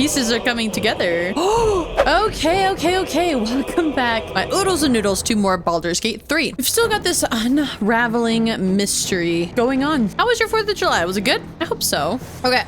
pieces are coming together. Okay. Welcome back. My oodles and noodles to more Baldur's Gate 3. We've still got this unraveling mystery going on. How was your 4th of July? Was it good? I hope so. Okay.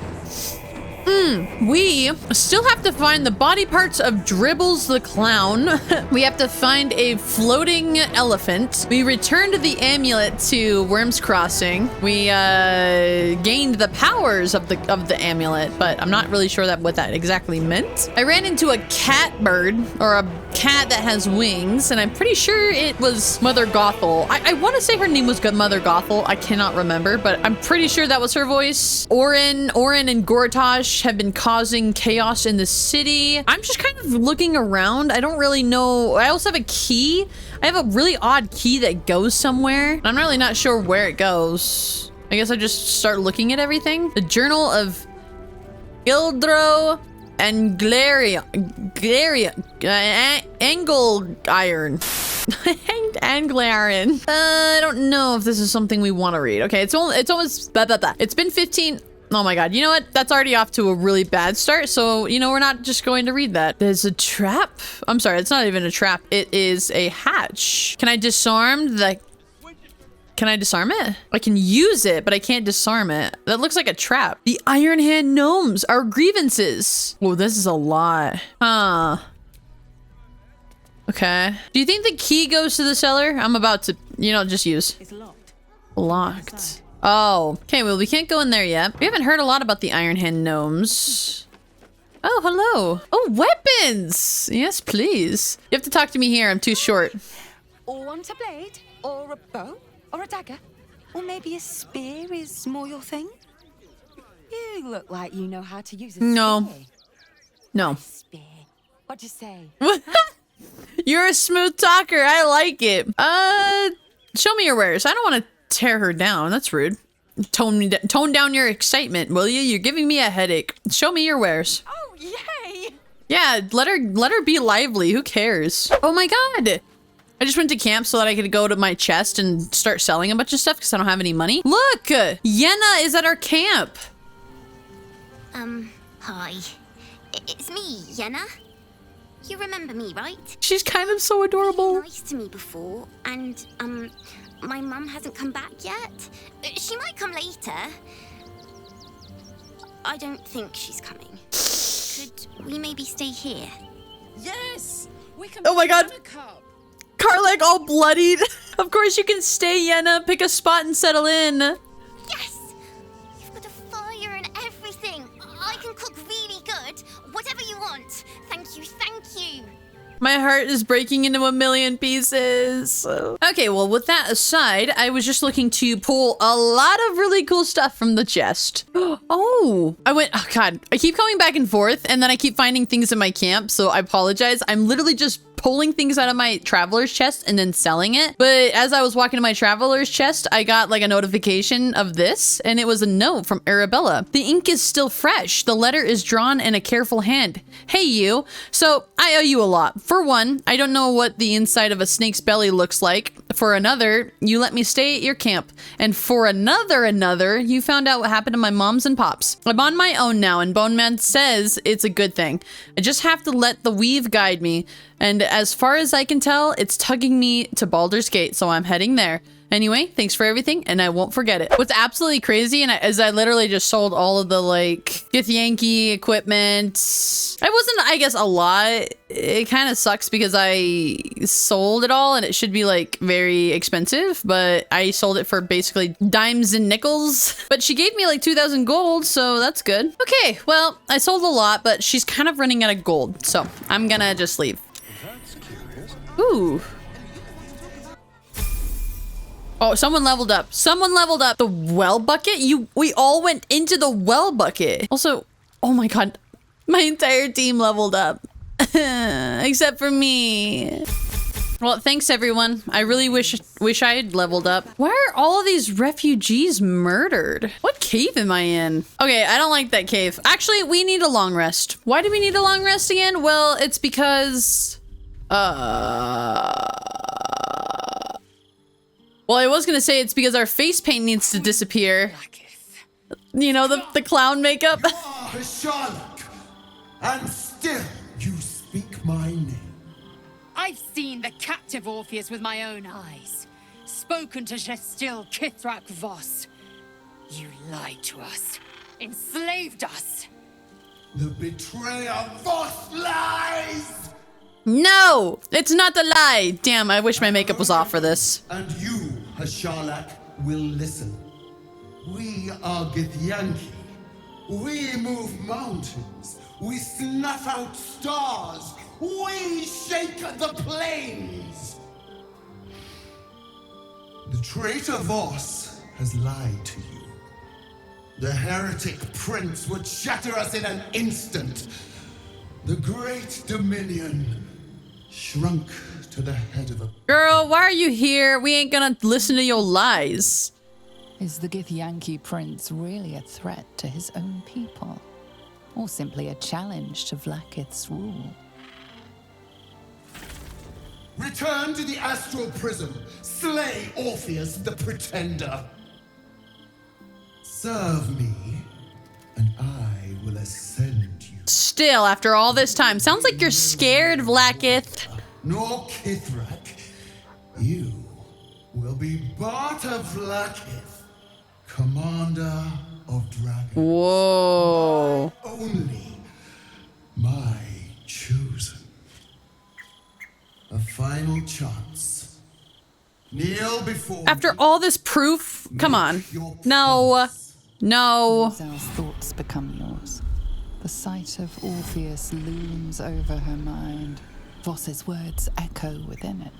We still have to find the body parts of Dribbles the clown. We have to find a floating elephant. We returned the amulet to Worm's Crossing. We gained the powers of the amulet, but I'm not really sure what that exactly meant. I ran into a cat bird, or a cat that has wings, and I'm pretty sure it was Mother Gothel. I want to say her name was Mother Gothel. I cannot remember, but I'm pretty sure that was her voice. Orin and Gortash have been causing chaos in the city. I'm just kind of looking around. I don't really know. I also have a key. I have a really odd key that goes somewhere. I'm really not sure where it goes. I guess I just start looking at everything. The Journal of Gildro and Angle Iron. Angle Iron. I don't know if this is something we want to read. Okay, it's almost blah, blah, blah. It's been 15. Oh my god, you know what? That's already off to a really bad start, so, you know, we're not just going to read that. There's a trap. I'm sorry, it's not even a trap. It is a hatch. Can I disarm the... Can I disarm it? I can use it, but I can't disarm it. That looks like a trap. The Iron Hand Gnomes, our grievances. Whoa, this is a lot. Huh. Okay. Do you think the key goes to the cellar? I'm about to, you know, just use. It's locked. Locked. Oh, okay, well, we can't go in there yet. We haven't heard a lot about the Iron Hand Gnomes. Oh, hello. Oh, weapons! Yes, please. You have to talk to me here, I'm too short. Or want a blade, or a bow, or a dagger, or maybe a spear is more your thing? You look like you know how to use a spear. No. Spear. What'd you say? You're a smooth talker, I like it. Show me your wares. I don't want to tear her down. That's rude. Tone down your excitement, will you? You're giving me a headache. Show me your wares. Oh, yay! Yeah, let her be lively. Who cares? Oh my god. I just went to camp so that I could go to my chest and start selling a bunch of stuff because I don't have any money. Look! Yenna is at our camp. Hi. It's me, Yenna. You remember me, right? She's kind of so adorable. You were nice to me before, and, my mum hasn't come back yet. She might come later. I don't think she's coming. Could we maybe stay here? Yes! We can. Oh my god. Karlek all bloodied. Of course you can stay, Yenna. Pick a spot and settle in. Yes! You've got a fire and everything. I can cook really good. Whatever you want. Thank you, thank you. My heart is breaking into a million pieces. Okay, well, with that aside, I was just looking to pull a lot of really cool stuff from the chest. Oh, oh god, I keep coming back and forth, and then I keep finding things in my camp, so I apologize. I'm literally just pulling things out of my traveler's chest and then selling it. But as I was walking to my traveler's chest, I got like a notification of this, and it was a note from Arabella. The ink is still fresh. The letter is drawn in a careful hand. Hey, you. So I owe you a lot. For one, I don't know what the inside of a snake's belly looks like. For another, you let me stay at your camp. And for another, you found out what happened to my moms and pops. I'm on my own now, and Bone Man says it's a good thing. I just have to let the weave guide me. And as far as I can tell, it's tugging me to Baldur's Gate, so I'm heading there. Anyway, thanks for everything, and I won't forget it. What's absolutely crazy is I literally just sold all of the, like, Githyanki equipment. I wasn't, I guess, a lot. It kind of sucks because I sold it all, and it should be, like, very expensive, but I sold it for basically dimes and nickels. But she gave me, like, 2,000 gold, so that's good. Okay, well, I sold a lot, but she's kind of running out of gold, so I'm gonna just leave. Ooh. Oh, someone leveled up. Someone leveled up. The well bucket? We all went into the well bucket. Also, oh my god. My entire team leveled up. Except for me. Well, thanks everyone. I really wish I had leveled up. Why are all of these refugees murdered? What cave am I in? Okay, I don't like that cave. Actually, we need a long rest. Why do we need a long rest again? Well, it's because... Well, I was gonna say it's because our face paint needs to disappear. You know, the clown makeup. And still you speak my name. I've seen the captive Orpheus with my own eyes. Spoken to Gestil Kithrak Voss. You lied to us. Enslaved us. The betrayer Voss lies! No! It's not the lie! Damn, I wish my makeup was off for this. And you, Hashalak, will listen. We are Githyanki. We move mountains. We snuff out stars. We shake the plains. The traitor Voss has lied to you. The heretic prince would shatter us in an instant. The great dominion shrunk to the head of a... Girl, why are you here? We ain't gonna listen to your lies. Is the Githyanki prince really a threat to his own people? Or simply a challenge to Vlaakith's rule? Return to the astral prism. Slay Orpheus the pretender. Serve me, and I will ascend you. Still, after all this time, sounds like you're scared, Vlaakith. Nor Kithrak. You will be Barta Vlaakith, commander of dragons. Whoa. Only my chosen. A final chance. Kneel before After me. all this proof, come on. No. No. Lae'zel's thoughts become yours. The sight of Orpheus looms over her mind. Voss's words echo within it.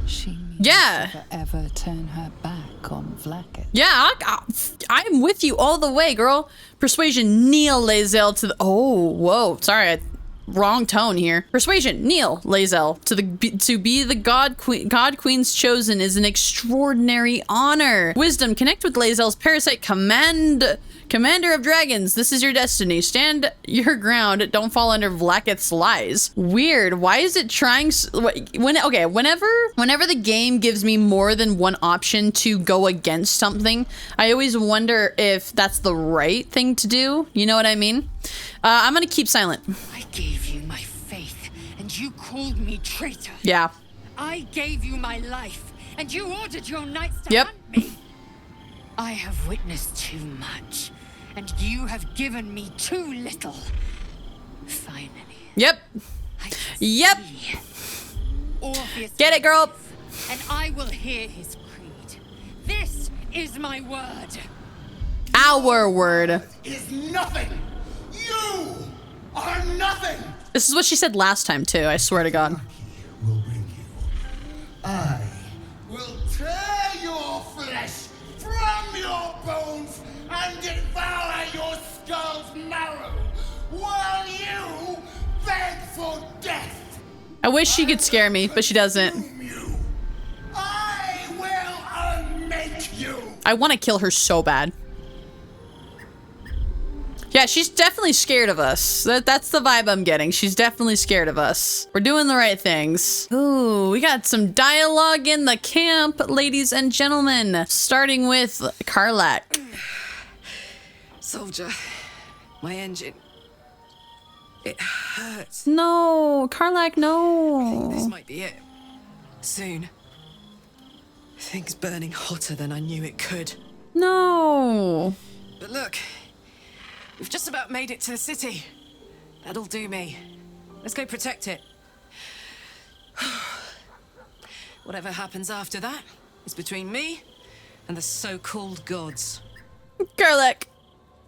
She means Yeah. to forever turn her back on Vlaakith. Yeah, I'm with you all the way, girl. Persuasion, kneel Lae'zel to the... Oh, whoa. Sorry, wrong tone here. Persuasion, kneel Lae'zel to be the God Queen's chosen is an extraordinary honor. Wisdom, connect with Lae'zel's parasite commander of dragons. This is your destiny. Stand your ground. Don't fall under Vlaakith's lies. Weird. Why is it trying? Whenever the game gives me more than one option to go against something, I always wonder if that's the right thing to do. You know what I mean? I'm gonna keep silent. I gave you my faith, and you called me traitor. Yeah. I gave you my life, and you ordered your knights to Yep. hunt me. I have witnessed too much, and you have given me too little. Finally. Yep. I can Yep. see Orpheus Get it, girl. and I will hear his creed. This is my word. Our word. Is nothing. You are nothing. This is what she said last time too. I swear to God. Will bring you. I will tear your flesh from your bones and devour your skull's marrow while you beg for death. I wish she could scare me, but she doesn't. You. I will unmake you. I want to kill her so bad. Yeah, she's definitely scared of us. That's the vibe I'm getting. She's definitely scared of us. We're doing the right things. Ooh, we got some dialogue in the camp, ladies and gentlemen. Starting with Karlak. Soldier, my engine. It hurts. No, Karlak, I think no. this might be it. Soon. Things burning hotter than I knew it could. No. But look, we've just about made it to the city. That'll do me. Let's go protect it. Whatever happens after that is between me and the so-called gods. Karlak,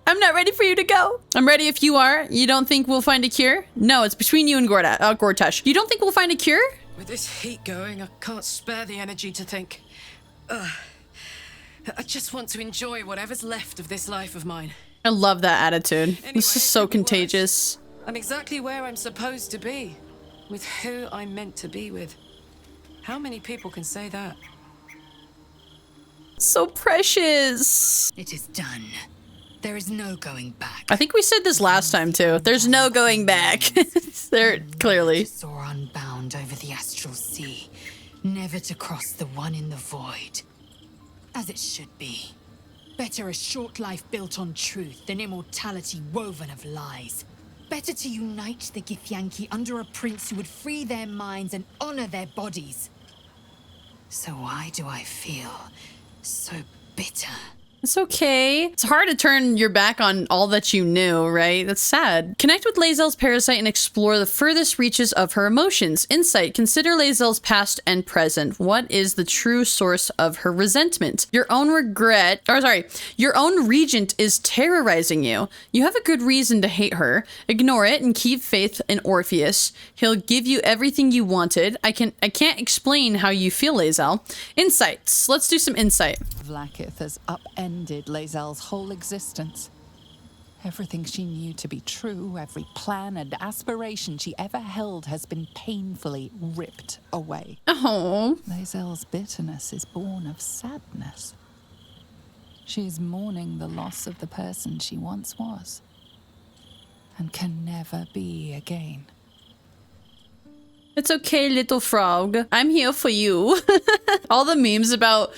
I'm not ready for you to go. I'm ready if you are. You don't think we'll find a cure? No, it's between you and Gortash. You don't think we'll find a cure? With this heat going, I can't spare the energy to think. I just want to enjoy whatever's left of this life of mine. I love that attitude. Anyway, This is it so could be worse. contagious. I'm exactly where I'm supposed to be, with who I'm meant to be with. How many people can say that? So precious. It is done. There is no going back. I think we said this last time too. There's no going back. There, clearly. Soar unbound over the astral sea, never to cross the one in the void. As it should be. Better a short life built on truth than immortality woven of lies. better to unite the Githyanki under a prince who would free their minds and honor their bodies. So why do I feel so bitter? It's okay. It's hard to turn your back on all that you knew, right? That's sad. Connect with Lae'zel's parasite and explore the furthest reaches of her emotions. Insight. Consider Lae'zel's past and present. What is the true source of her resentment? Your own your own regent is terrorizing you. You have a good reason to hate her. Ignore it and keep faith in Orpheus. He'll give you everything you wanted. I can't explain how you feel, Lae'zel. Insights. Let's do some insight. Vlaakith has upended Lae'zel's whole existence. Everything she knew to be true, every plan and aspiration she ever held has been painfully ripped away. Oh. Lae'zel's bitterness is born of sadness. She is mourning the loss of the person she once was, and can never be again. It's okay, little frog. I'm here for you. All the memes about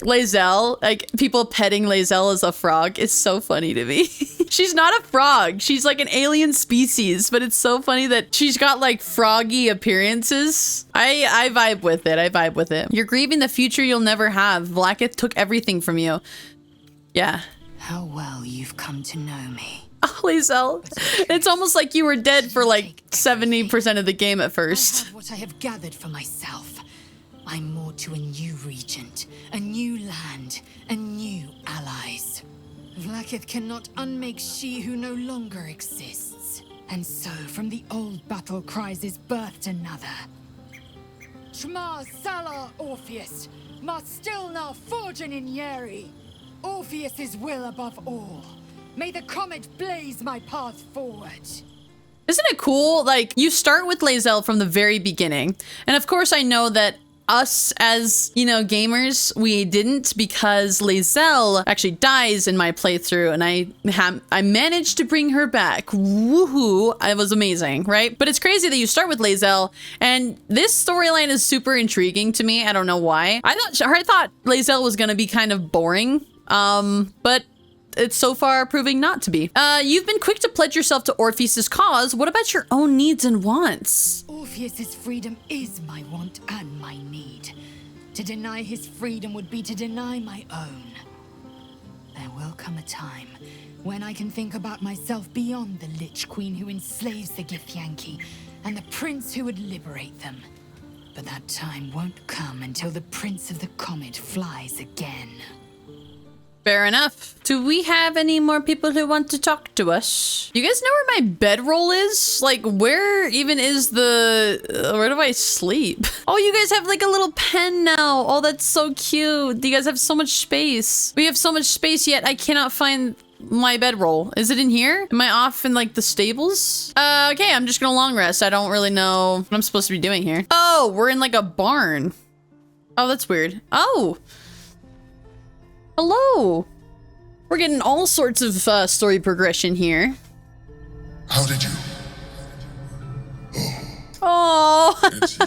Lae'zel, like people petting Lae'zel as a frog, is so funny to me. She's not a frog. She's like an alien species, but it's so funny that she's got like froggy appearances. I vibe with it. I vibe with it. You're grieving the future you'll never have. Vlaakith took everything from you. Yeah. How well you've come to know me. Oh, Lae'zel. It's almost like you were dead for like 70% of the game at I first. have what I have gathered for myself. I'm moored to a new regent, a new land, and new allies. Vlaakith cannot unmake she who no longer exists. And so, from the old battle cries is birthed another. Shma Salar Orpheus, Ma Stilna Forgin in Yeri. Orpheus's will above all. May the comet blaze my path forward. Isn't it cool? Like, you start with Lae'zel from the very beginning. And of course, I know that us as, you know, gamers, we didn't, because Lae'zel actually dies in my playthrough, and I managed to bring her back. Woohoo! It was amazing, right? But it's crazy that you start with Lae'zel, and this storyline is super intriguing to me. I don't know why. I thought Lae'zel was gonna be kind of boring, but it's so far proving not to be. You've been quick to pledge yourself to Orpheus's cause. What about your own needs and wants? Orpheus's freedom is my want and my need. To deny his freedom would be to deny my own. There will come a time when I can think about myself beyond the Lich Queen who enslaves the Githyanki and the prince who would liberate them. But that time won't come until the Prince of the Comet flies again. Fair enough. Do we have any more people who want to talk to us? You guys know where my bedroll is? Like, where even is the... where do I sleep? Oh, you guys have like a little pen now. Oh, that's so cute. You guys have so much space. We have so much space, yet I cannot find my bedroll. Is it in here? Am I off in like the stables? Okay, I'm just gonna long rest. I don't really know what I'm supposed to be doing here. Oh, we're in like a barn. Oh, that's weird. Oh. Hello. We're getting all sorts of story progression here. How did you? Oh. It's you.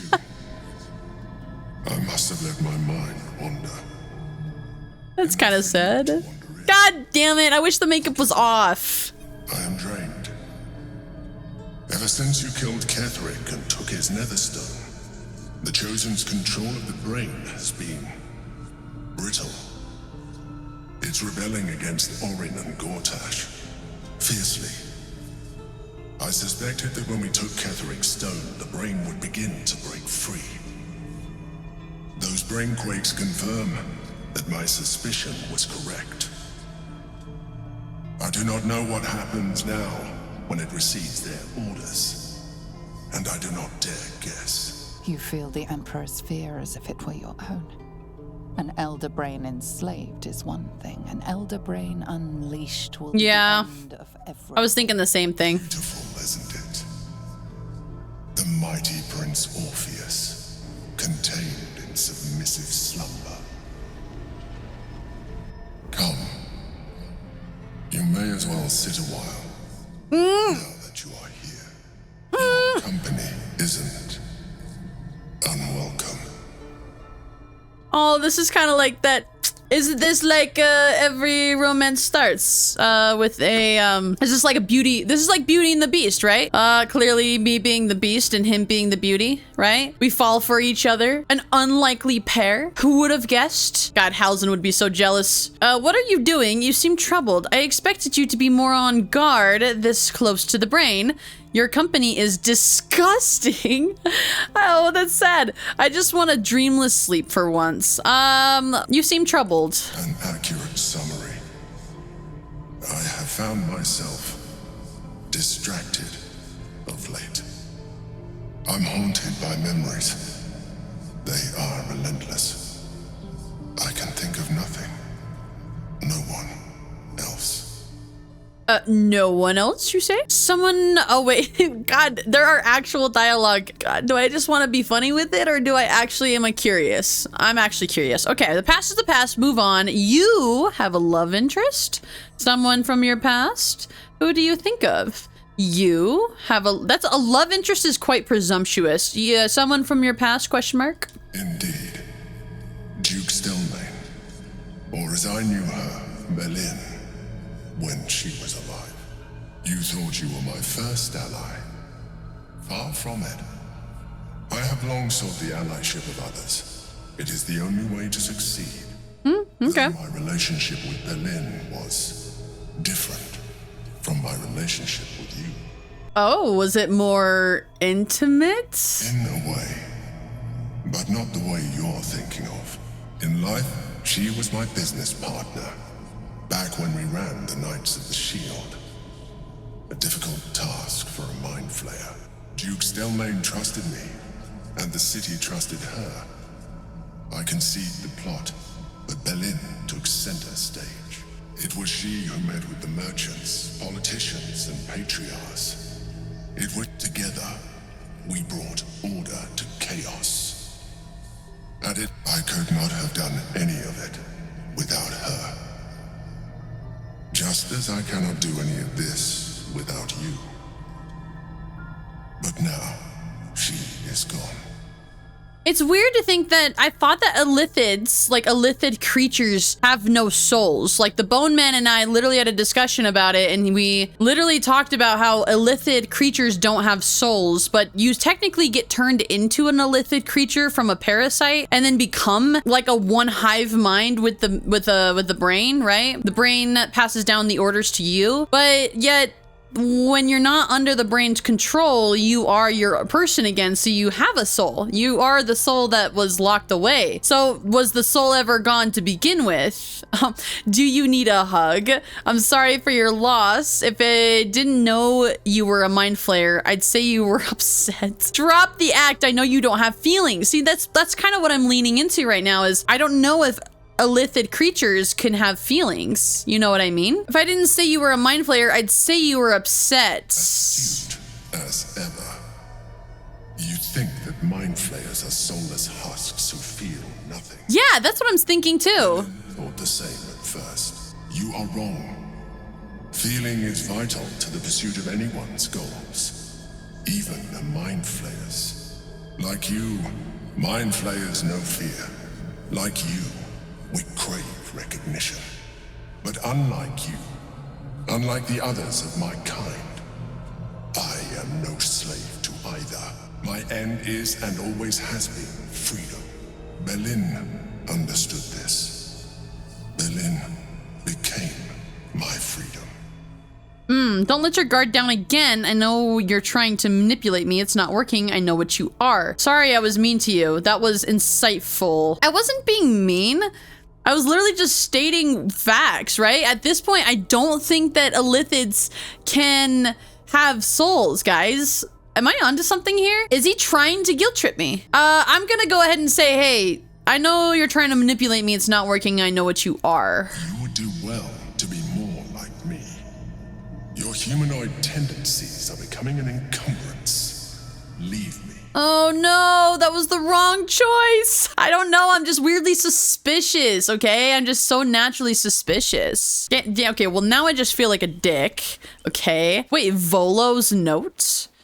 I must have let my mind wander. That's kind of sad. God damn it. I wish the makeup was off. I am drained. Ever since you killed Ketheric and took his netherstone, the Chosen's control of the brain has been brittle. It's rebelling against Orin and Gortash, fiercely. I suspected that when we took Ketheric's stone, the brain would begin to break free. Those brain quakes confirm that my suspicion was correct. I do not know what happens now when it receives their orders, and I do not dare guess. You feel the Emperor's fear as if it were your own. An elder brain enslaved is one thing. An elder brain unleashed will be the end of everything. I was thinking the same thing. Beautiful, isn't it? The mighty Prince Orpheus, contained in submissive slumber. Come. You may as well sit a while. Now that you are here. Your company isn't unwelcome. Oh, this is kind of like that Isn't this like every romance starts with a is this like a beauty? This is like Beauty and the Beast, right? Clearly me being the beast and him being the beauty, right? We fall for each other. An unlikely pair. Who would have guessed? God, Halsin would be so jealous. What are you doing? You seem troubled. I expected you to be more on guard this close to the brain. Your company is disgusting. Oh, that's sad. I just want a dreamless sleep for once. You seem troubled. An accurate summary. I have found myself distracted of late. I'm haunted by memories. They are relentless. I can think of nothing. No one else. No one else, you say? Someone, oh wait, God, there are actual dialogue. God, do I just want to be funny with it, or do I actually, am I curious? I'm actually curious. Okay, the past is the past, move on. You have a love interest? Someone from your past? Who do you think of? You have a, that's a love interest is quite presumptuous. Yeah, someone from your past, question mark? Indeed. Duke Stelmane. Or as I knew her, Berlin. When she was alive. You thought you were my first ally. Far from it. I have long sought the allyship of others. It is the only way to succeed. Okay. Though my relationship with Berlin was different from my relationship with you. Oh, was it more intimate? In a way. But not the way you're thinking of. In life, she was my business partner. Back when we ran the Knights of the Shield. A difficult task for a mind flayer. Duke Stelmane trusted me, and the city trusted her. I conceived the plot, but Berlin took center stage. It was she who met with the merchants, politicians, and patriarchs. It was together we brought order to chaos. And I could not have done any of it without her. Just as I cannot do any of this without you. But now, she is gone. It's weird to think that I thought that Illithids, like Illithid creatures, have no souls. Like the Bone Man and I literally had a discussion about it, and we literally talked about how Illithid creatures don't have souls, but you technically get turned into an Illithid creature from a parasite and then become like a one hive mind with the brain, right? The brain passes down the orders to you, but yet when you're not under the brain's control, you are your person again, so you have a soul. You are the soul that was locked away. So was the soul ever gone to begin with? Do you need a hug? I'm sorry for your loss. If I didn't know you were a mind flayer, I'd say you were upset. Drop the act. I know you don't have feelings. See, that's kind of what I'm leaning into right now is I don't know if Illithid creatures can have feelings. You know what I mean? If I didn't say you were a mind flayer, I'd say you were upset. Astute as ever. You think that mind flayers are soulless husks who feel nothing. Yeah, that's what I'm thinking too. Thought the same at first. You are wrong. Feeling is vital to the pursuit of anyone's goals. Even the mind flayers. Like you, mind flayers know fear. Like you, we crave recognition. But unlike you, unlike the others of my kind, I am no slave to either. My end is and always has been freedom. Berlin understood this. Berlin became my freedom. Don't let your guard down again. I know you're trying to manipulate me. It's not working. I know what you are. Sorry I was mean to you. That was insightful. I wasn't being mean. I was literally just stating facts, right? At this point, I don't think that Illithids can have souls, guys. Am I onto something here? Is he trying to guilt trip me? I'm gonna go ahead and say, hey, I know you're trying to manipulate me. It's not working. I know what you are. You would do well to be more like me. Your humanoid tendencies are becoming an encumbrance. Leave me. Oh no, that was the wrong choice. I don't know, I'm just weirdly suspicious, okay? I'm just so naturally suspicious. Yeah, okay, well now I just feel like a dick, okay? Wait, Volo's note?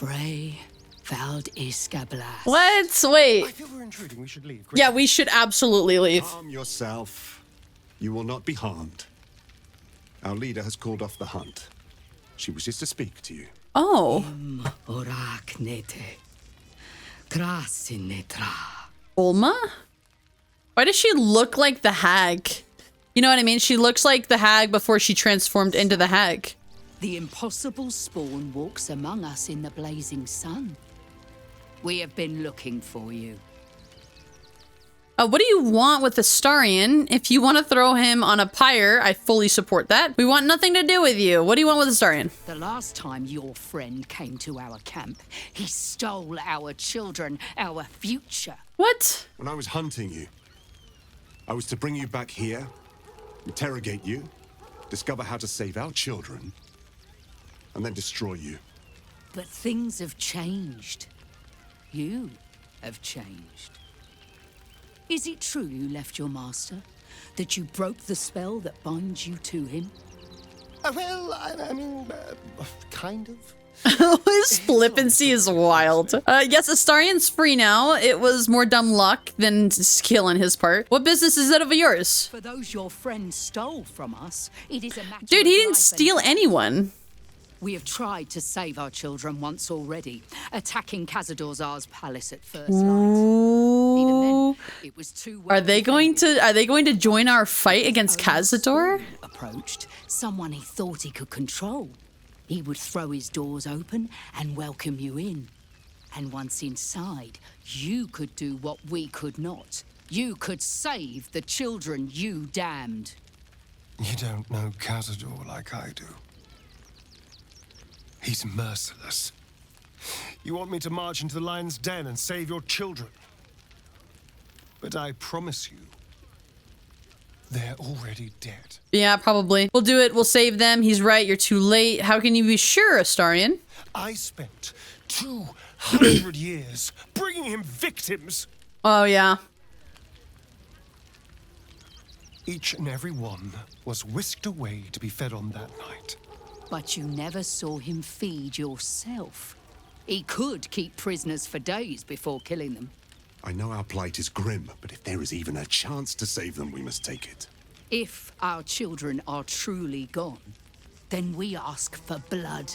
Frey Vald Iskablas. What? Wait. I feel we're intruding. We should leave. Yeah, we should absolutely leave. Calm yourself. You will not be harmed. Our leader has called off the hunt. She wishes to speak to you. Oh. Oraknete. Krasinnetra. Ulma? Why does she look like the hag? You know what I mean? She looks like the hag before she transformed into the hag. The impossible spawn walks among us in the blazing sun. We have been looking for you. What do you want with Astarion? If you want to throw him on a pyre, I fully support that. We want nothing to do with you. What do you want with Astarion? The last time your friend came to our camp, he stole our children, our future. What? When I was hunting you, I was to bring you back here, interrogate you, discover how to save our children, and then destroy you. But things have changed. You have changed. Is it true you left your master? That you broke the spell that binds you to him? Well, I mean, kind of. His flippancy is wild. Yes, Astarion's free now. It was more dumb luck than skill on his part. What business is that of yours? For those your friend stole from us, it is a matter Dude, of he didn't life steal and death. anyone. We have tried to save our children once already, attacking Khazad-dûr's palace at first light. Even then, it was too well Are they going to join our fight against Khazad-dûr? approached someone he thought he could control. He would throw his doors open and welcome you in. And once inside, you could do what we could not. You could save the children you damned. You don't know Khazad-dûr like I do. He's merciless. You want me to march into the lion's den and save your children. But I promise you, they're already dead. Yeah, probably. We'll do it. We'll save them. He's right. You're too late. How can you be sure, Astarion? I spent 200 years bringing him victims. Oh, yeah. Each and every one was whisked away to be fed on that night. But you never saw him feed yourself. He could keep prisoners for days before killing them. I know our plight is grim, but if there is even a chance to save them, we must take it. If our children are truly gone, then we ask for blood.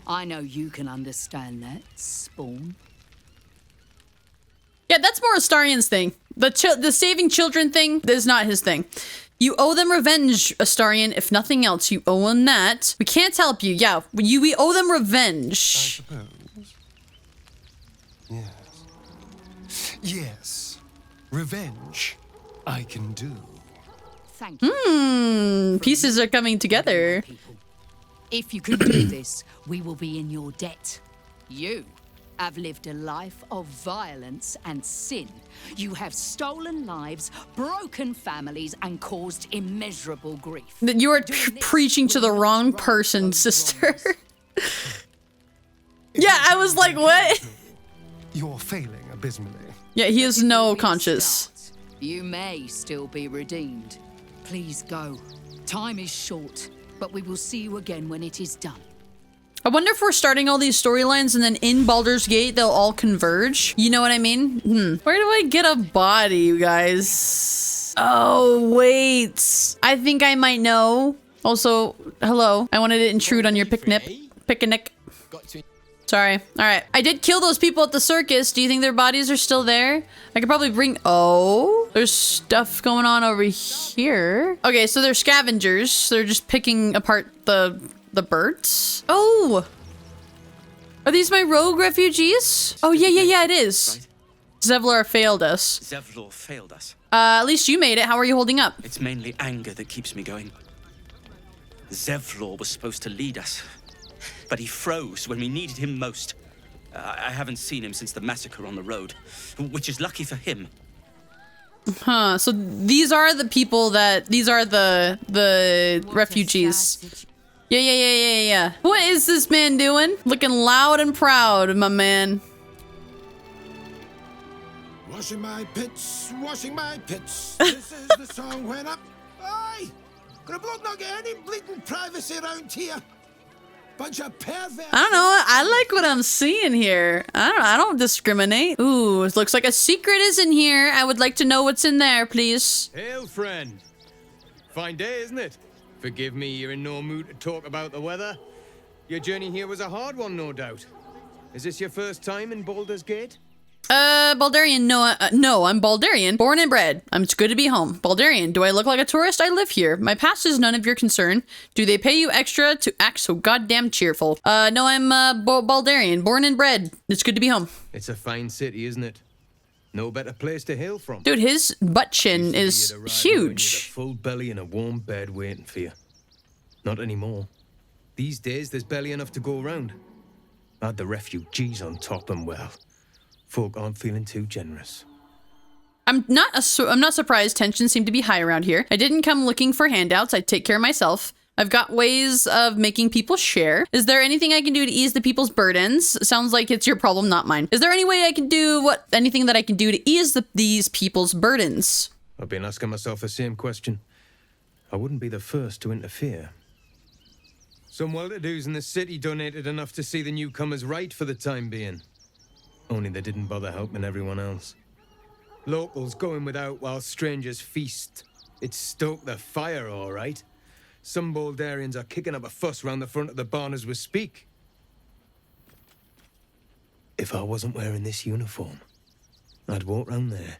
I know you can understand that, Spawn. Yeah, that's more Astarion's thing. The saving children thing is not his thing. You owe them revenge, Astarion. If nothing else, you owe them that. We can't help you. Yeah, we owe them revenge. I suppose. Yes. Yes. Revenge, I can do. Thank you. Pieces are coming together. If you can do this, we will be in your debt. You have lived a life of violence and sin. You have stolen lives, broken families, and caused immeasurable grief. You are preaching to the wrong person, sister. Yeah, I was like, what? You're failing abysmally. Yeah, he has no Before we conscience. start, you may still be redeemed. Please go. Time is short, but we will see you again when it is done. I wonder if we're starting all these storylines and then in Baldur's Gate, they'll all converge. You know what I mean? Where do I get a body, you guys? Oh, wait. I think I might know. Also, hello. I wanted to intrude on your picnic. Sorry. All right. I did kill those people at the circus. Do you think their bodies are still there? I could probably bring... Oh, there's stuff going on over here. Okay, so they're scavengers. They're just picking apart the birds. Oh, are these my rogue refugees? Oh, yeah, it is. Zevlor failed us. Zevlor failed us. At least you made it. How are you holding up? It's mainly anger that keeps me going. Zevlor was supposed to lead us, but he froze when we needed him most. I haven't seen him since the massacre on the road, which is lucky for him. Huh, so these are the people that... These are the refugees. Yeah. What is this man doing? Looking loud and proud, my man. Washing my pits, this is the song when up. Aye! Could a bloke not get any bleeding privacy around here? Bunch of perverts. I don't know. I like what I'm seeing here. I don't discriminate. Ooh, it looks like a secret is in here. I would like to know what's in there, please. Hail, friend. Fine day, isn't it? Forgive me, you're in no mood to talk about the weather. Your journey here was a hard one, no doubt. Is this your first time in Baldurs Gate? Baldurian, no, I'm Baldurian, born and bred. It's good to be home. Baldurian, do I look like a tourist? I live here. My past is none of your concern. Do they pay you extra to act so goddamn cheerful? No, I'm, Baldurian, born and bred. It's good to be home. It's a fine city, isn't it? No better place to hail from. Dude, his butt chin is huge. A full belly and a warm bed waiting for you. Not anymore. These days, there's barely enough to go around. Add the refugees on top and, well, folk aren't feeling too generous. I'm not surprised tensions seem to be high around here. I didn't come looking for handouts. I take care of myself. I've got ways of making people share. Is there anything I can do to ease the people's burdens? Sounds like it's your problem, not mine. Is there any way I can do anything that I can do to ease these people's burdens? I've been asking myself the same question. I wouldn't be the first to interfere. Some well-to-dos in the city donated enough to see the newcomers right for the time being. Only they didn't bother helping everyone else. Locals going without while strangers feast. It stoked the fire, all right. Some Baldurians are kicking up a fuss round the front of the barn as we speak. If I wasn't wearing this uniform, I'd walk round there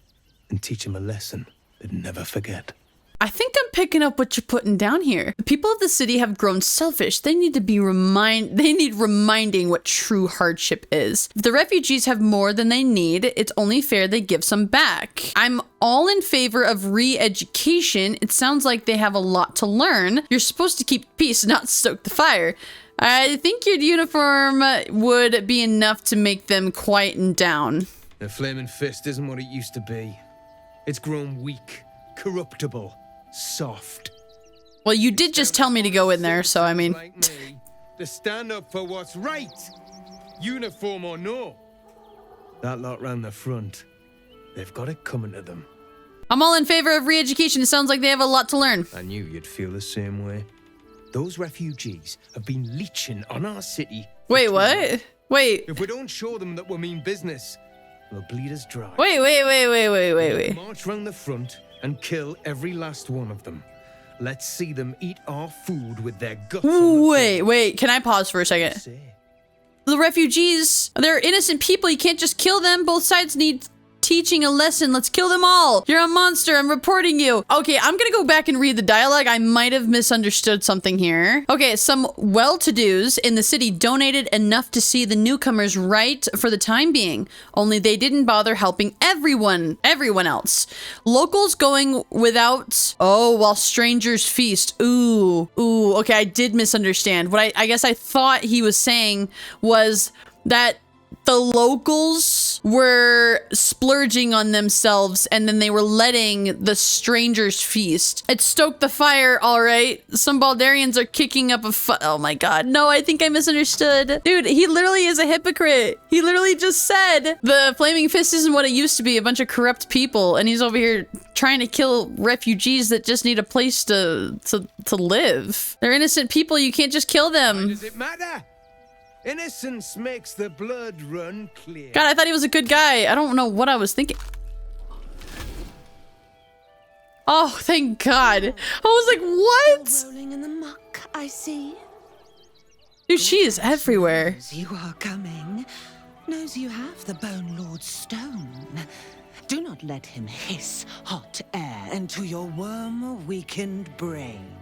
and teach them a lesson they'd never forget. I think I'm picking up what you're putting down here. The people of the city have grown selfish. They need to be reminding what true hardship is. If the refugees have more than they need, it's only fair they give some back. I'm all in favor of re-education. It sounds like they have a lot to learn. You're supposed to keep peace, not stoke the fire. I think your uniform would be enough to make them quieten down. The flaming fist isn't what it used to be. It's grown weak, corruptible. Soft. Well, you did just tell me to go in there, so I mean... Like me, to stand up for what's right, uniform or no. That lot round the front, they've got it coming to them. I'm all in favor of re-education. It sounds like they have a lot to learn. I knew you'd feel the same way. Those refugees have been leeching on our city. Wait, what? Wait. If we don't show them that we mean business, they'll bleed us dry. Wait. March round the front and kill every last one of them. Let's see them eat our food with their guts on the Wait, can I pause for a second? The refugees, they're innocent people. You can't just kill them. Both sides need teaching a lesson. Let's kill them all. You're a monster. I'm reporting you. Okay, I'm gonna go back and read the dialogue. I might have misunderstood something here. Okay, some well-to-dos in the city donated enough to see the newcomers right for the time being. Only they didn't bother helping everyone else. Locals going without, while strangers feast. Ooh, okay, I did misunderstand. What I guess I thought he was saying was that the locals were splurging on themselves and then they were letting the strangers feast. It stoked the fire, all right. Some Baldurians are kicking up oh my god. No, I think I misunderstood. Dude, he literally is a hypocrite. He literally just said the Flaming Fist isn't what it used to be, a bunch of corrupt people, and he's over here trying to kill refugees that just need a place to live. They're innocent people. You can't just kill them. Why does it matter? Innocence makes the blood run clear. God, I thought he was a good guy. I don't know what I was thinking. Oh, thank God. I was like, what? Rolling in the muck, I see. Dude, she is everywhere. You are coming. Knows you have the Bone Lord's stone. Do not let him hiss hot air into your worm-weakened brain.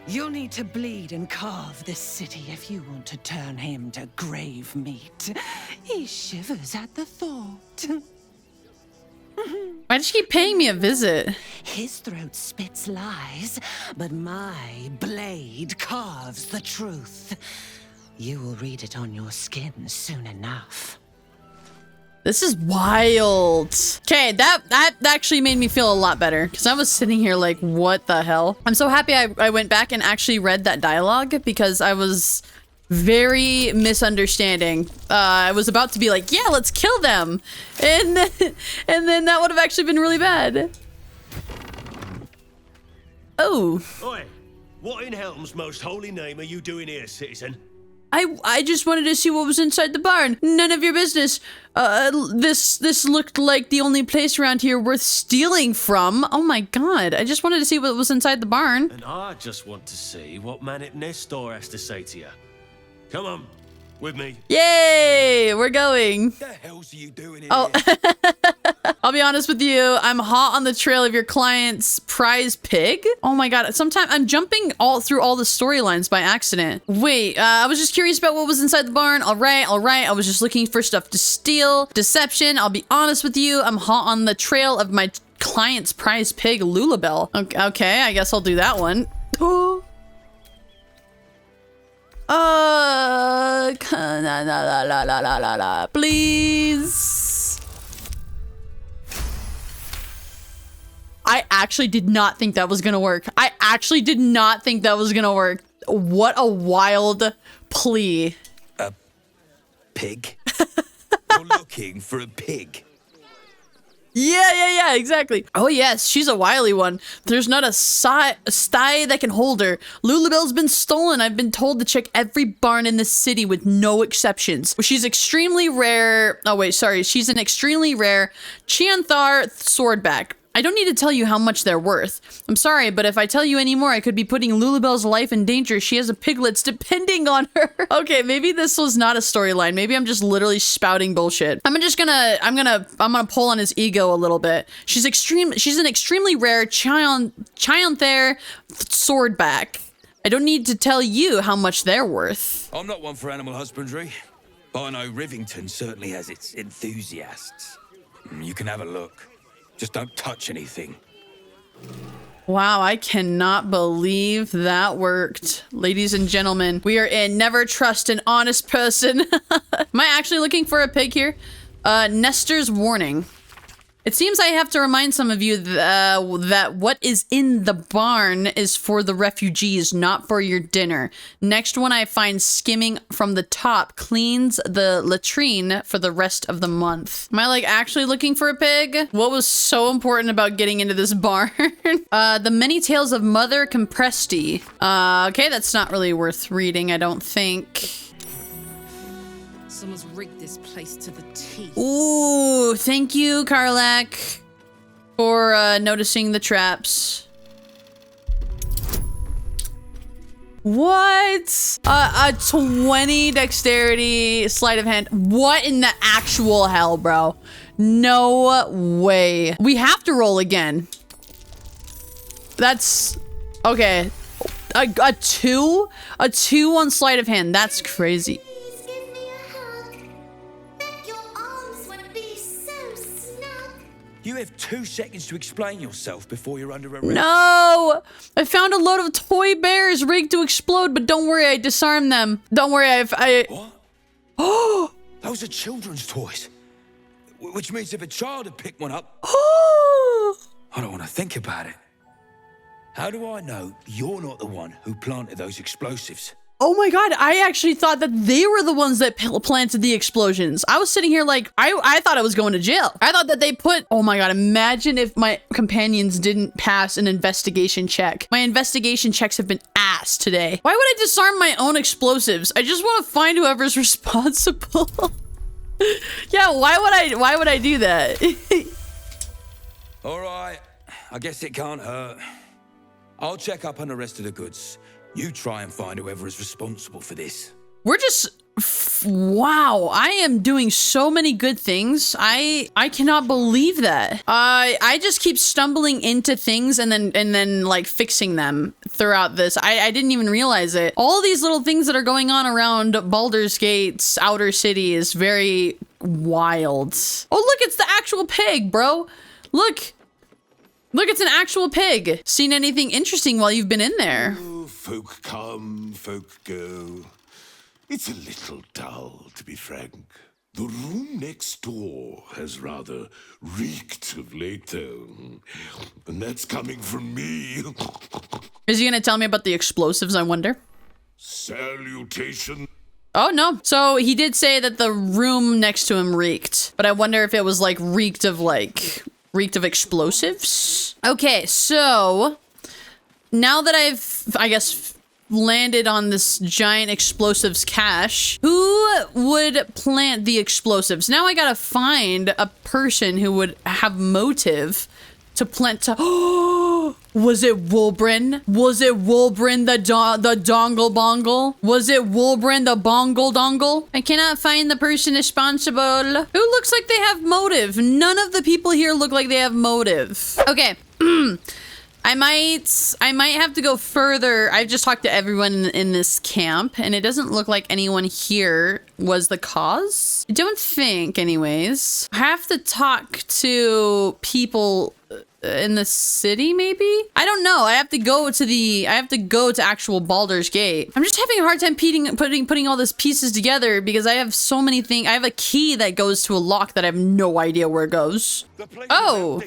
You'll need to bleed and carve this city if you want to turn him to grave meat. He shivers at the thought. Why does she keep paying me a visit? His throat spits lies, but my blade carves the truth. You will read it on your skin soon enough. This is wild. Okay, that actually made me feel a lot better because I was sitting here like, what the hell? I'm so happy I went back and actually read that dialogue because I was very misunderstanding. I was about to be like, yeah, let's kill them. And then that would have actually been really bad. Oh. Oi, What in Helm's most holy name are you doing here, citizen? I just wanted to see what was inside the barn. None of your business. This looked like the only place around here worth stealing from. Oh my god. I just wanted to see what was inside the barn. And I just want to see what Manit Nestor has to say to you. Come on, with me. Yay! We're going. What the hell's you doing here? Oh, I'll be honest with you. I'm hot on the trail of your client's prize pig. Oh my god. Sometimes I'm jumping through all the storylines by accident. Wait, I was just curious about what was inside the barn. All right. I was just looking for stuff to steal. Deception. I'll be honest with you. I'm hot on the trail of my client's prize pig, Lulabelle. Okay, I guess I'll do that one. Oh. Please. I actually did not think that was gonna work. I actually did not think that was gonna work. What a wild plea. A pig? You're looking for a pig? Yeah, exactly. Oh yes, she's a wily one. There's not a sty that can hold her. Lulabelle's been stolen. I've been told to check every barn in the city with no exceptions. She's extremely rare. Oh wait, sorry. She's an extremely rare Chianthar swordback. I don't need to tell you how much they're worth. I'm sorry, but if I tell you any more, I could be putting Lulabelle's life in danger. She has a piglets depending on her. Okay, maybe this was not a storyline. Maybe I'm just literally spouting bullshit. I'm gonna pull on his ego a little bit. She's an extremely rare Chianthar swordback. I don't need to tell you how much they're worth. I'm not one for animal husbandry, but I know Rivington certainly has its enthusiasts. You can have a look. Just don't touch anything. Wow, I cannot believe that worked. Ladies and gentlemen, we are in Never Trust an Honest Person. Am I actually looking for a pig here? Nestor's Warning. It seems I have to remind some of you that what is in the barn is for the refugees, not for your dinner. Next one I find skimming from the top cleans the latrine for the rest of the month. Am I like actually looking for a pig? What was so important about getting into this barn? The Many Tales of Mother Compresti. Okay, that's not really worth reading, I don't think. Someone's rigged this place to the teeth. Ooh, thank you, Karlak, for noticing the traps. What? A 20 dexterity sleight of hand. What in the actual hell, bro? No way. We have to roll again. That's okay. A two on sleight of hand. That's crazy. You have 2 seconds to explain yourself before you're under arrest. No! I found a load of toy bears rigged to explode, but don't worry, I disarmed them. Don't worry, What? Oh! Those are children's toys. Which means if a child had picked one up... I don't want to think about it. How do I know you're not the one who planted those explosives? Oh my god, I actually thought that they were the ones that planted the explosions. I was sitting here like, I thought I was going to jail. I thought that they put, oh my god, imagine if my companions didn't pass an investigation check. My investigation checks have been ass today. Why would I disarm my own explosives? I just want to find whoever's responsible. Yeah, why would I do that? All right, I guess it can't hurt. I'll check up on the rest of the goods. You try and find whoever is responsible for this. We're just, wow, I am doing so many good things. I cannot believe that. I just keep stumbling into things and then like fixing them throughout this. I didn't even realize it. All these little things that are going on around Baldurs Gate's outer city is very wild. Oh, look, it's the actual pig, bro. Look, it's an actual pig. Seen anything interesting while you've been in there? Folk come, folk go. It's a little dull, to be frank. The room next door has rather reeked of late, though. And that's coming from me. Is he gonna tell me about the explosives, I wonder? Salutation. Oh, no. So he did say that the room next to him reeked. But I wonder if it was like reeked of explosives? Okay, so now that I've, I guess, landed on this giant explosives cache, who would plant the explosives? Now I gotta find a person who would have motive to plant. Was it Wulbren? Was it Wulbren the dongle bongle? Was it Wulbren the bongle dongle? I cannot find the person responsible. Who looks like they have motive? None of the people here look like they have motive. Okay. I might have to go further. I've just talked to everyone in this camp, and it doesn't look like anyone here was the cause. I don't think, anyways. I have to talk to people in the city, maybe? I don't know. I have to go to actual Baldurs Gate. I'm just having a hard time putting all these pieces together because I have so many things. I have a key that goes to a lock that I have no idea where it goes. Oh.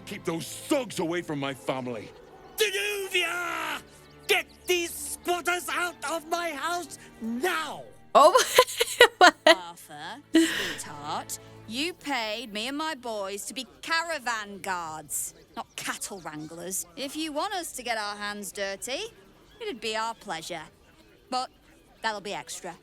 Keep those thugs away from my family. Danuvia! Get these squatters out of my house now! Oh. Arthur, sweetheart, you paid me and my boys to be caravan guards, not cattle wranglers. If you want us to get our hands dirty, it'd be our pleasure. But that'll be extra.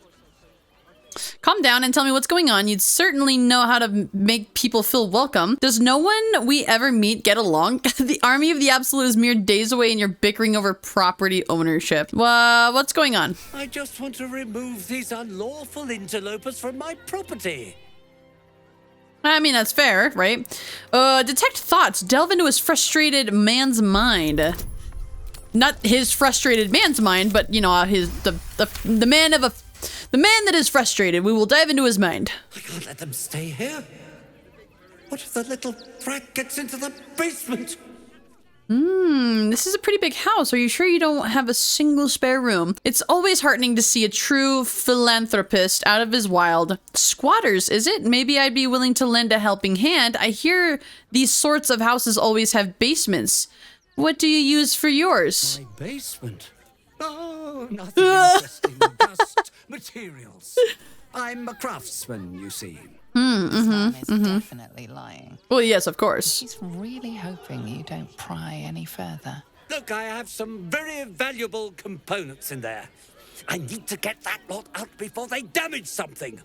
Calm down and tell me what's going on. You'd certainly know how to make people feel welcome. Does no one we ever meet get along? The army of the Absolute is mere days away and you're bickering over property ownership. What's going on? I just want to remove these unlawful interlopers from my property. I mean, that's fair, right? Detect thoughts. Delve into his frustrated man's mind. Not his frustrated man's mind, but, you know, the man that is frustrated. We will dive into his mind. I can't let them stay here. What if the little brat gets into the basement? This is a pretty big house. Are you sure you don't have a single spare room? It's always heartening to see a true philanthropist out of his wild. Squatters, is it? Maybe I'd be willing to lend a helping hand. I hear these sorts of houses always have basements. What do you use for yours? My basement? Oh, nothing interesting. Just materials. I'm a craftsman, you see. Definitely lying. Well, yes, of course. She's really hoping you don't pry any further. Look, I have some very valuable components in there. I need to get that lot out before they damage something.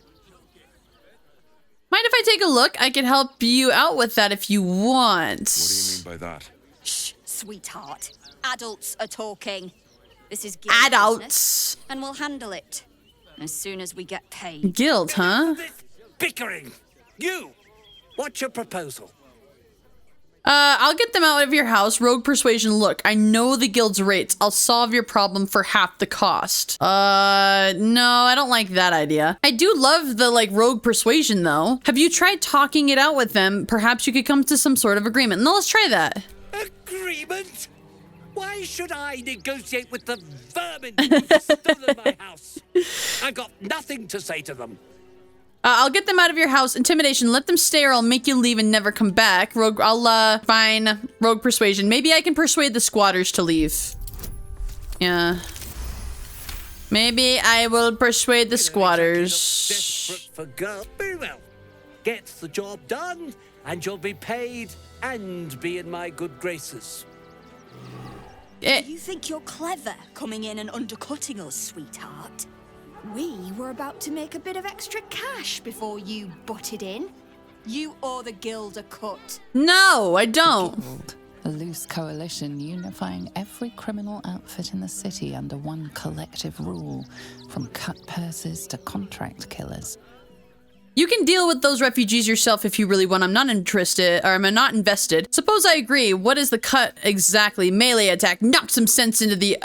Mind if I take a look? I can help you out with that if you want. What do you mean by that? Shh, sweetheart. Adults are talking. This is guild adults, business, and we'll handle it as soon as we get paid. Guild, huh? Bickering. You. What's your proposal? I'll get them out of your house. Rogue persuasion. Look, I know the guild's rates. I'll solve your problem for half the cost. No, I don't like that idea. I do love the, rogue persuasion, though. Have you tried talking it out with them? Perhaps you could come to some sort of agreement. No, let's try that. Agreement? Why should I negotiate with the vermin who've stolen my house? I've got nothing to say to them. I'll get them out of your house. Intimidation. Let them stay or I'll make you leave and never come back. Rogue, fine. Rogue persuasion. Maybe I can persuade the squatters to leave. Yeah. Maybe I will persuade the squatters. Desperate for girl. Very well. Get the job done and you'll be paid and be in my good graces. Do you think you're clever coming in and undercutting us, sweetheart? We were about to make a bit of extra cash before you butted in. You owe the guild a cut. No, I don't. Guild, a loose coalition unifying every criminal outfit in the city under one collective rule, from cut purses to contract killers. You can deal with those refugees yourself if you really want. I'm not interested, or I'm not invested. Suppose I agree. What is the cut exactly? Melee attack. Knock some sense into the,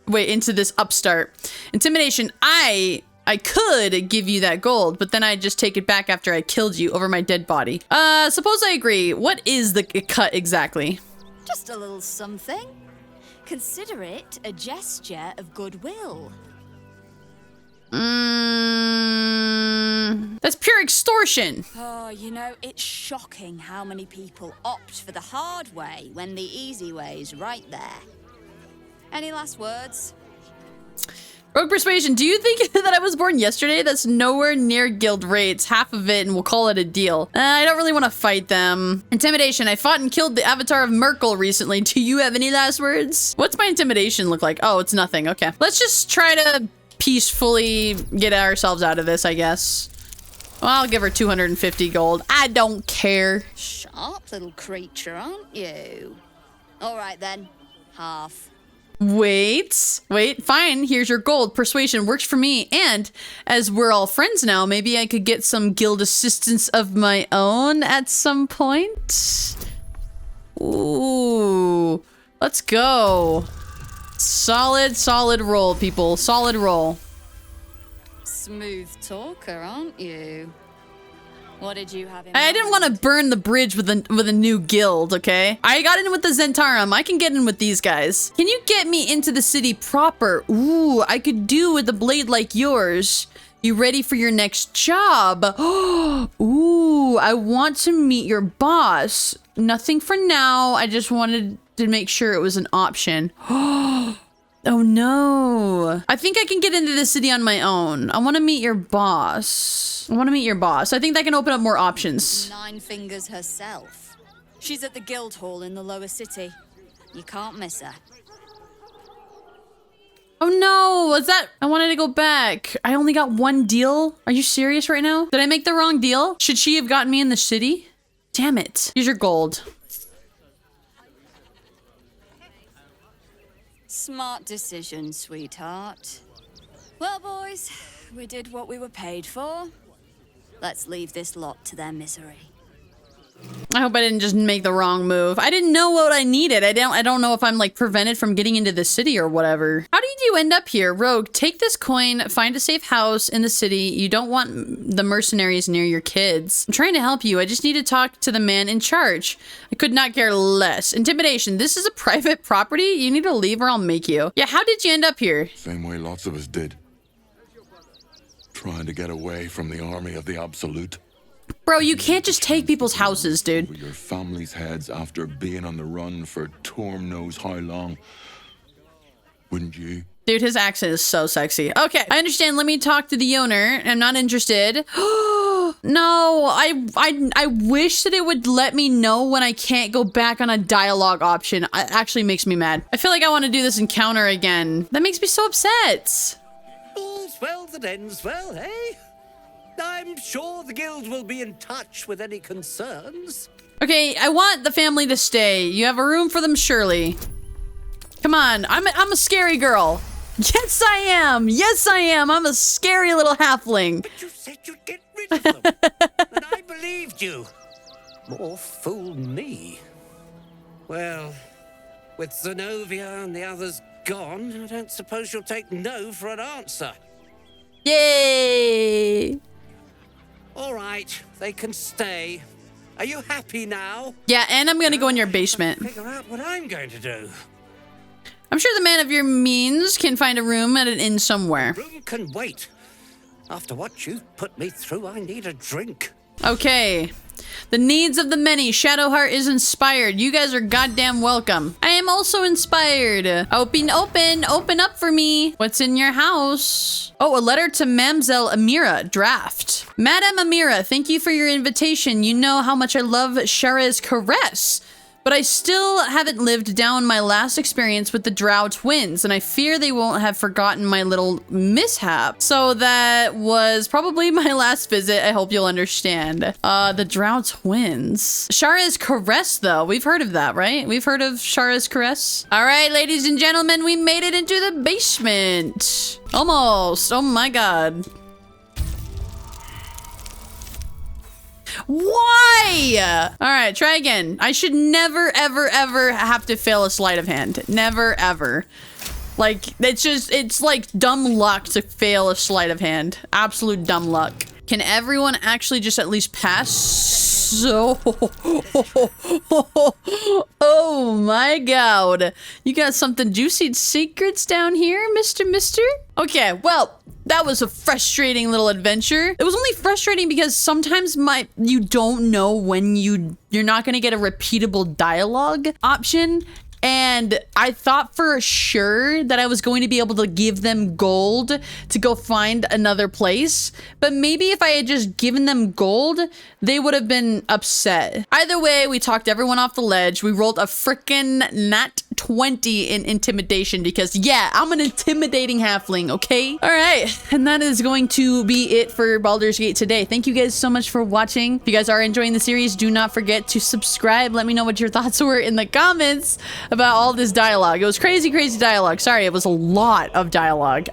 into this upstart. Intimidation. I could give you that gold, but then I'd just take it back after I killed you over my dead body. Suppose I agree. What is the cut exactly? Just a little something. Consider it a gesture of goodwill. That's pure extortion. Oh, you know, it's shocking how many people opt for the hard way when the easy way is right there. Any last words? Rogue Persuasion, do you think that I was born yesterday? That's nowhere near guild rates. Half of it and we'll call it a deal. I don't really want to fight them. Intimidation, I fought and killed the avatar of Merkel recently. Do you have any last words? What's my intimidation look like? Oh, it's nothing. Okay. Let's just try to peacefully get ourselves out of this, I guess. Well, I'll give her 250 gold. I don't care. Sharp little creature, aren't you? All right then, half. Wait, fine. Here's your gold. Persuasion works for me. And as we're all friends now, maybe I could get some guild assistance of my own at some point. Ooh, let's go. Solid roll, people. Solid roll. Smooth talker, aren't you? What did you have in I didn't want to burn the bridge with a new guild, okay? I got in with the Zentarum. I can get in with these guys. Can you get me into the city proper? Ooh, I could do with a blade like yours. You ready for your next job? Ooh, I want to meet your boss. Nothing for now. I just wanted to make sure it was an option. Oh no. I think I can get into the city on my own. I want to meet your boss. I think that can open up more options. Nine Fingers herself. She's at the guild hall in the lower city. You can't miss her. Oh no, was that? I wanted to go back. I only got one deal. Are you serious right now? Did I make the wrong deal? Should she have gotten me in the city? Damn it. Here's your gold. Smart decision, sweetheart. Well, boys, we did what we were paid for. Let's leave this lot to their misery. I hope I didn't just make the wrong move. I didn't know what I needed. I don't know if I'm like prevented from getting into the city or whatever. How did you end up here? Rogue, take this coin, find a safe house in the city. You don't want the mercenaries near your kids. I'm trying to help you. I just need to talk to the man in charge. I could not care less. Intimidation. This is a private property. You need to leave or I'll make you. Yeah, how did you end up here? Same way lots of us did. Trying to get away from the army of the Absolute. Bro, you can't just take people's houses, dude. Over your family's heads after being on the run for Torm knows how long. Wouldn't you? Dude, his accent is so sexy. Okay, I understand. Let me talk to the owner. I'm not interested. No, I wish that it would let me know when I can't go back on a dialogue option. It actually makes me mad. I feel like I want to do this encounter again. That makes me so upset. All's well that ends well, eh? I'm sure the guild will be in touch with any concerns. Okay, I want the family to stay. You have a room for them, surely. Come on, I'm a scary girl. Yes, I am. Yes, I am. I'm a scary little halfling. But you said you'd get rid of them, and I believed you. More fool me. Well, with Zenobia and the others gone, I don't suppose you'll take no for an answer. Yay! All right, they can stay. Are you happy now? Yeah, and I'm gonna go in your basement. Figure out what I'm going to do. I'm sure the man of your means can find a room at an inn somewhere. Room can wait. After what you've put me through, I need a drink. Okay. The needs of the many. Shadowheart is inspired. You guys are goddamn welcome. I am also inspired. Open up for me. What's in your house? Oh, a letter to Mamselle Amira. Draft. Madame Amira, thank you for your invitation. You know how much I love Shara's caress. But I still haven't lived down my last experience with the Drow twins, and I fear they won't have forgotten my little mishap. So that was probably my last visit. I hope you'll understand. The Drow twins. Shara's caress, though. We've heard of that, right? We've heard of Shara's caress. All right, ladies and gentlemen, we made it into the basement. Almost. Oh my god. Why? All right, try again. I should never, ever, ever have to fail a sleight of hand. Never, ever. Like, it's like dumb luck to fail a sleight of hand. Absolute dumb luck. Can everyone actually just at least pass? So, oh my god. You got something juicy secrets down here, Mister? Okay, well, that was a frustrating little adventure. It was only frustrating because sometimes you don't know when you're not gonna get a repeatable dialogue option. And I thought for sure that I was going to be able to give them gold to go find another place. But maybe if I had just given them gold, they would have been upset. Either way, we talked everyone off the ledge. We rolled a frickin' nat 20 in intimidation because, yeah, I'm an intimidating halfling, okay? All right, and that is going to be it for Baldur's Gate today. Thank you guys so much for watching. If you guys are enjoying the series, do not forget to subscribe. Let me know what your thoughts were in the comments about all this dialogue. It was crazy, crazy dialogue. Sorry, it was a lot of dialogue.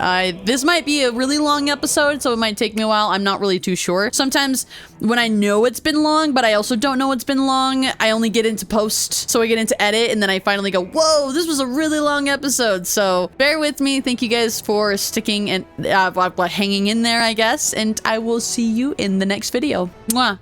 This might be a really long episode, so it might take me a while. I'm not really too sure. Sometimes when I know it's been long, but I also don't know it's been long, I only get into post, so I get into edit, and then I finally go, whoa, this was a really long episode. So bear with me. Thank you guys for sticking and hanging in there, I guess, and I will see you in the next video. Mwah.